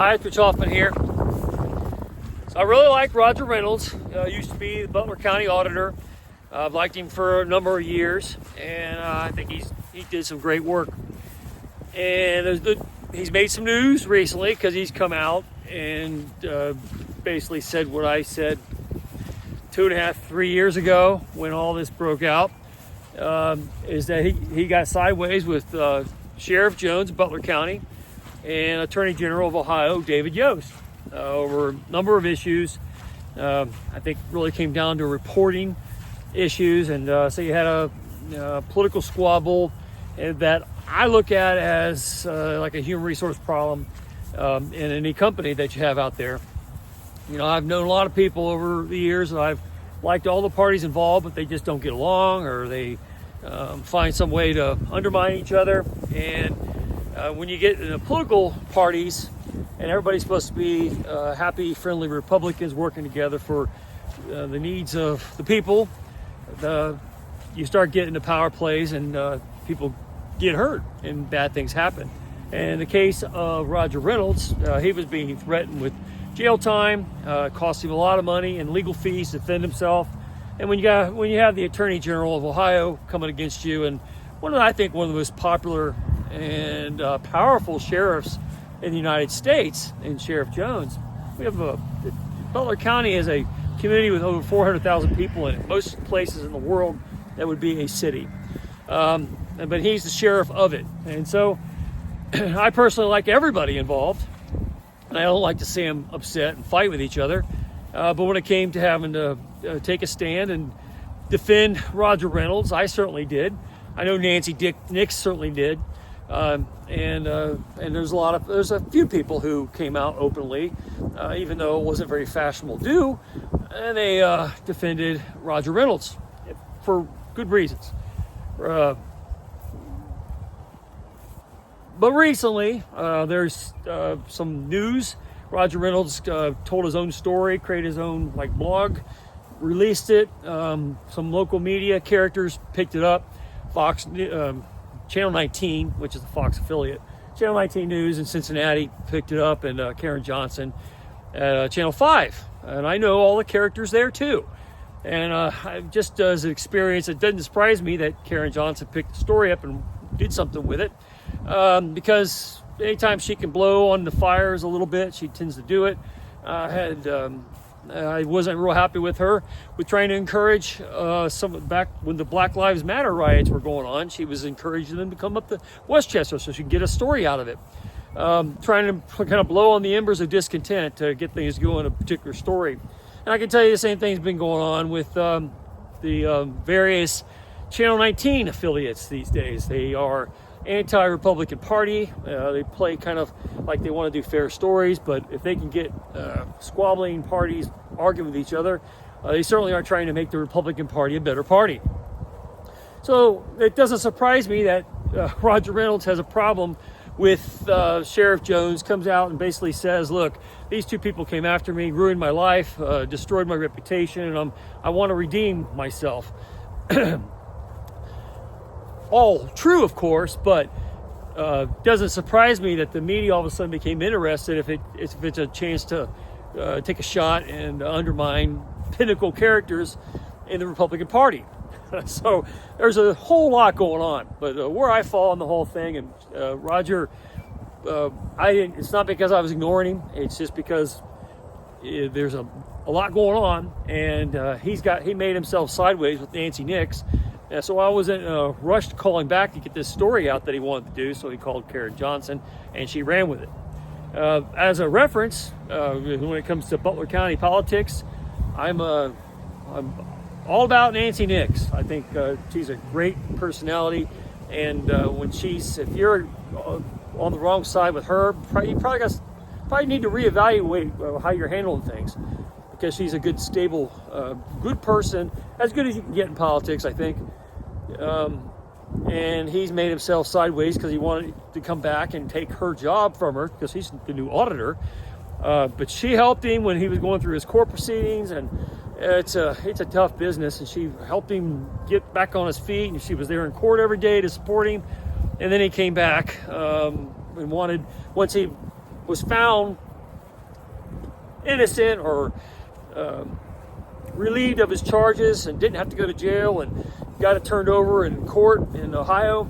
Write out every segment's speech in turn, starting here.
Hi, it's Rich Hoffman here. So I really like Roger Reynolds. Used to be the Butler County Auditor. I've liked him for a number of years, and I think he did some great work. And he's made some news recently because he's come out and basically said what I said 2.5, 3 years ago when all this broke out, is that he got sideways with Sheriff Jones, Butler County, and Attorney General of Ohio, David Yost, over a number of issues. I think really came down to reporting issues, and so you had a political squabble that I look at as like a human resource problem in any company that you have out there. You know, I've known a lot of people over the years, and I've liked all the parties involved, but they just don't get along, or they find some way to undermine each other. And when you get in the political parties and everybody's supposed to be happy, friendly Republicans working together for the needs of the people, you start getting the power plays, and people get hurt and bad things happen. And in the case of Roger Reynolds, he was being threatened with jail time, cost him a lot of money and legal fees to defend himself. And when you have the Attorney General of Ohio coming against you, and I think one of the most popular and powerful sheriffs in the United States, in Sheriff Jones, we have Butler County is a community with over 400,000 people in it. Most places in the world that would be a city, but he's the sheriff of it. And so I personally like everybody involved, and I don't like to see them upset and fight with each other. But when it came to having to take a stand and defend Roger Reynolds, I certainly did. I know Nancy Nix certainly did. And there's a few people who came out openly, even though it wasn't very fashionable to do, and they defended Roger Reynolds for good reasons. But recently, there's some news. Roger Reynolds told his own story, created his own blog, released it. Some local media characters picked it up. Fox, Channel 19, which is the Fox affiliate, Channel 19 News in Cincinnati picked it up, and Karen Johnson at Channel 5. And I know all the characters there too. And just as an experience, it doesn't surprise me that Karen Johnson picked the story up and did something with it, because anytime she can blow on the fires a little bit, she tends to do it. I wasn't real happy with her with trying to encourage back when the Black Lives Matter riots were going on. She was encouraging them to come up to Westchester so she could get a story out of it, trying to kind of blow on the embers of discontent to get things going, a particular story. And I can tell you the same thing's been going on with the various Channel 19 affiliates these days. They are anti-Republican Party. They play kind of like they want to do fair stories, but if they can get squabbling parties arguing with each other, they certainly are trying to make the Republican Party a better party. So it doesn't surprise me that Roger Reynolds has a problem with Sheriff Jones, comes out and basically says, look, these two people came after me, ruined my life, destroyed my reputation, and I want to redeem myself. All true, of course, but doesn't surprise me that the media all of a sudden became interested if it's a chance to take a shot and undermine pinnacle characters in the Republican Party. So there's a whole lot going on. But where I fall in the whole thing, and Roger, it's not because I was ignoring him. It's just because there's a lot going on, and he made himself sideways with Nancy Nix. So I wasn't rushed calling back to get this story out that he wanted to do, so he called Karen Johnson, and she ran with it. As a reference, when it comes to Butler County politics, I'm all about Nancy Nix. I think she's a great personality, and if you're on the wrong side with her, you probably need to reevaluate how you're handling things, because she's a good, stable, good person, as good as you can get in politics, I think. And he's made himself sideways because he wanted to come back and take her job from her because he's the new auditor. But she helped him when he was going through his court proceedings, and it's a tough business. And she helped him get back on his feet, and she was there in court every day to support him. And then he came back and once he was found innocent or relieved of his charges and didn't have to go to jail and got it turned over in court in Ohio.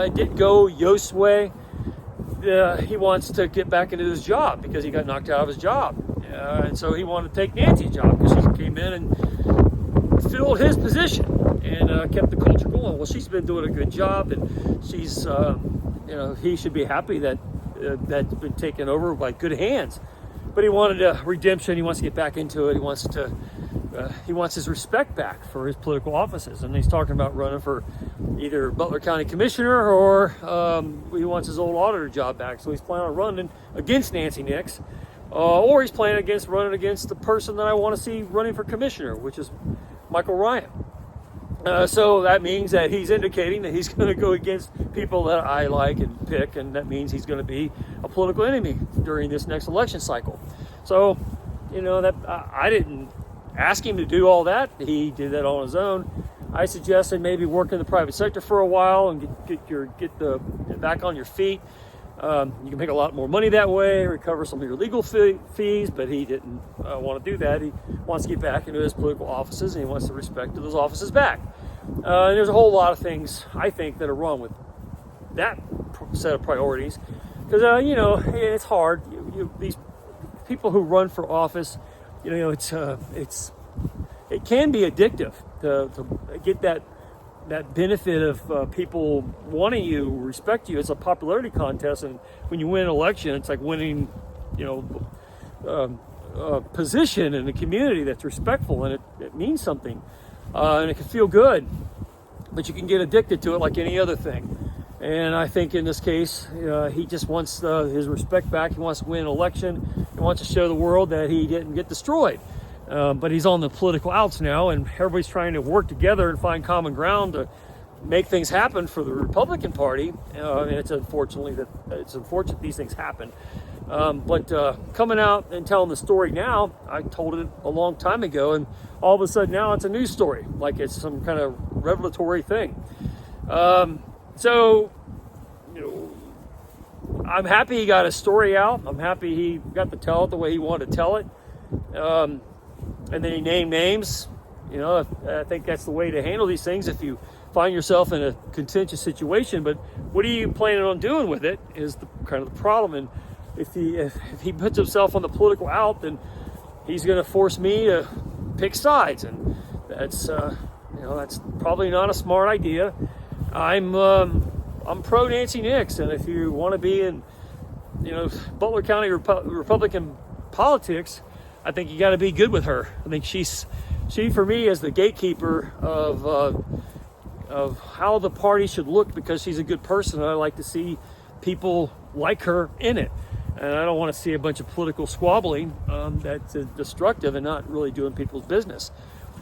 It didn't go Yost's way. He wants to get back into his job because he got knocked out of his job. And so he wanted to take Nancy's job because she came in and filled his position and kept the culture going. Well, she's been doing a good job, and she's, he should be happy that that's been taken over by good hands. But he wanted a redemption. He wants to get back into it. He wants his respect back for his political offices, and he's talking about running for either Butler County Commissioner or he wants his old auditor job back. So he's planning on running against Nancy Nix, or he's planning running against the person that I want to see running for commissioner, which is Michael Ryan. So that means that he's indicating that he's going to go against people that I like and pick, and that means he's going to be a political enemy during this next election cycle. So, that I didn't ask him to do all that. He did that on his own. I suggested maybe work in the private sector for a while and get back on your feet. You can make a lot more money that way, recover some of your legal fees, but he didn't want to do that. He wants to get back into his political offices, and he wants the respect of those offices back. And there's a whole lot of things, I think, that are wrong with that set of priorities. Because, it's hard. These people who run for office, it can be addictive to get that benefit of people wanting you, respect you. It's a popularity contest, and when you win an election, it's like winning, a position in the community that's respectful, and it means something, and it can feel good, but you can get addicted to it like any other thing. And I think in this case, he just wants his respect back. He wants to win an election. He wants to show the world that he didn't get destroyed. But he's on the political outs now, and everybody's trying to work together and find common ground to make things happen for the Republican Party. And it's unfortunate these things happen. But coming out and telling the story now, I told it a long time ago, and all of a sudden now it's a news story, like it's some kind of revelatory thing. So I'm happy he got his story out. I'm happy he got to tell it the way he wanted to tell it. And then he named names. I think that's the way to handle these things if you find yourself in a contentious situation. But what are you planning on doing with it is kind of the problem. And if he puts himself on the political out, then he's going to force me to pick sides, and that's probably not a smart idea. I'm pro Nancy Nix, and if you want to be in Butler County Republican politics, I think you got to be good with her. I think she for me is the gatekeeper of how the party should look, because she's a good person, and I like to see people like her in it. And I don't want to see a bunch of political squabbling that's destructive and not really doing people's business.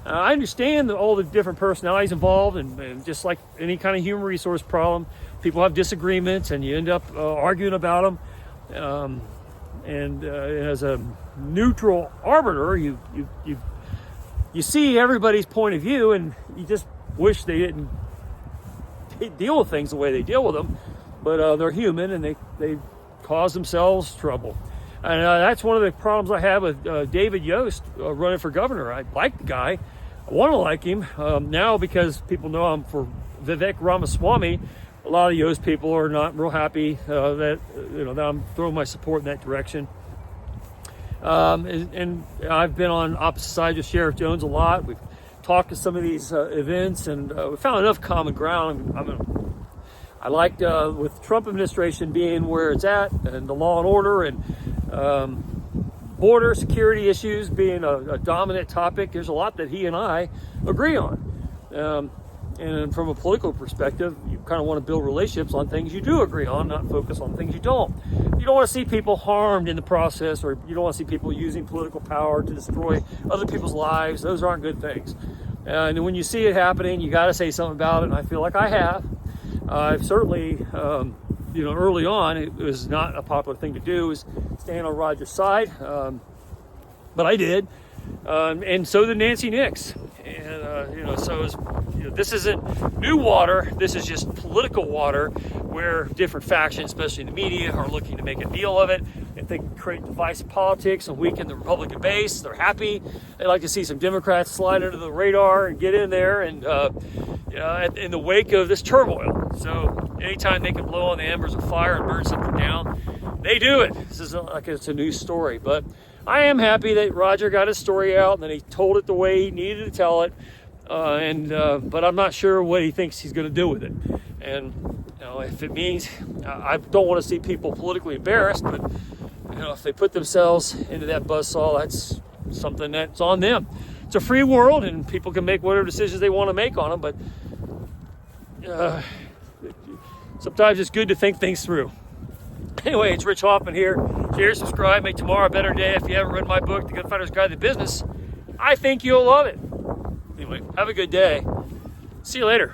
I understand all the different personalities involved, and just like any kind of human resource problem, people have disagreements, and you end up arguing about them. And as a neutral arbiter, you see everybody's point of view, and you just wish they didn't deal with things the way they deal with them. But they're human, and they cause themselves trouble. And that's one of the problems I have with David Yost running for governor. I like the guy. I want to like him now because people know I'm for Vivek Ramaswamy. A lot of Yost people are not real happy that I'm throwing my support in that direction. And I've been on opposite sides of Sheriff Jones a lot. We've talked to some of these events, and we found enough common ground. I liked with Trump administration being where it's at, and the law and order and border security issues being a dominant topic. There's a lot that he and I agree on. And from a political perspective, you kind of want to build relationships on things you do agree on, not focus on things you don't. You don't want to see people harmed in the process, or you don't want to see people using political power to destroy other people's lives. Those aren't good things. And when you see it happening, you got to say something about it, and I feel like I have. I've certainly, early on, it was not a popular thing to do, is stand on Roger's side, but I did, and so did Nancy Nix, and so it was, this isn't new water. This is just political water where different factions, especially the media, are looking to make a deal of it. If they can create divisive politics and weaken the Republican base, they're happy. They like to see some Democrats slide under the radar and get in there and in the wake of this turmoil. So anytime they can blow on the embers of fire and burn something down, they do it. This isn't like it's a news story, but I am happy that Roger got his story out and that he told it the way he needed to tell it. But I'm not sure what he thinks he's going to do with it. And if it means, I don't want to see people politically embarrassed, but if they put themselves into that buzzsaw, that's something that's on them. It's a free world, and people can make whatever decisions they want to make on them. But sometimes it's good to think things through. Anyway, it's Rich Hoffman here. Share, subscribe, make tomorrow a better day. If you haven't read my book, The Gunfighter's Guide to Business, I think you'll love it. Anyway, have a good day. See you later.